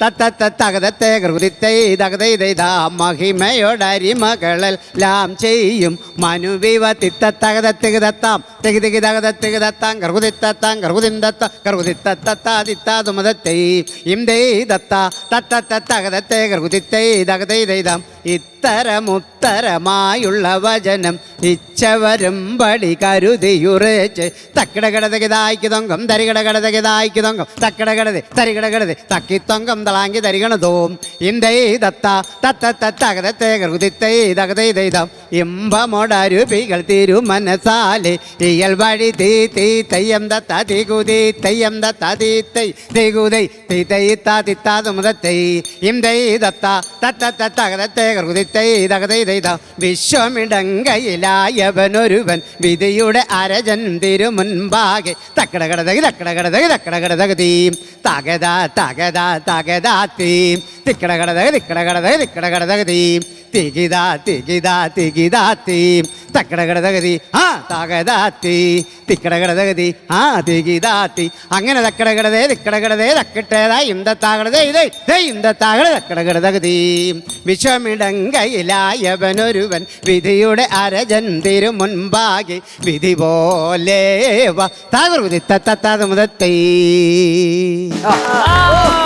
തത്തത്തകതത്തെ കൃതിത്തൈ തകതൈതാ മഹിമയോടരിമകളെല്ലാം ചെയ്യും മനുവിവ തിത്തത്തകതത്തികതത്താം തികിതികിതകതത്തികതത്താം കർകുതിത്തത്താം കർകുതിന്തത്ത കർകുതിത്തത്താതിത്താതുമതത്തൈ ഇംദൈ ദത്ത തത്തത്തകതത്തെ കൃതിത്തൈ തകതൈതാം ഇത്തരമുത്തരമായുള്ള വചനം ഇച്ഛവരുംപടി കരുതിയുറച്ച് തക്കിടകടതകിതായിക്കുതൊങ്കം തരികടകടതകിതായിക്കുതൊങ്കം തക്കിടകടതി തരികടകടതി തക്കിത്തൊങ്കം തളാങ്കി തരികണതോം ഇന്ദൈ ദത്ത തത്തത്തകതത്തെ കൃതിത്തൈ തകതൈതാം ഇമ്പമൊടരുപികൾ തിരുമനസാലെ ഇയൽ വഴി തീ തീ തെയ്യം ദത്ത തികുതി തെയ്യം ദത്ത തീ തൈ തികുതൈ തീ തൈ താതിത്താതുമുതത്തൈ ഇന്ദൈ ദത്ത തത്തത്തകതത്തെ കൃതി വിശ്വമിടങ്കയിലായവനൊരുവൻ വിധിയുടെ അരജൻ തിരുമുൻപാകെ തക്കടകടതകി തക്കടകടതകി തക്കടകടതകതീം തകത തകത തകതാത്തീം തിക്കടകടതകി തിക്കടകടതകി തിക്കടകടതകതീം തികിതാ തികിതാ തികിതാത്തീം തക്കടകടതകതി ആ തകതാത്തി തിക്കടകടതകതി ആ തികിതാത്തി അങ്ങനെ തക്കടകടതേ തിക്കടകടതേ തക്കിട്ടേതാ ഇന്തത്താകടതേ ഇതേ ഇന്തത്താകട തക്കടകടതകതീം വിശ്വമിടങ്കയിലായവനൊരുവൻ വിധിയുടെ അരജൻ തിരുമുൻപാകെ വിധി പോലെ തകൃതി തത്തത്താതുമുതത്തൈ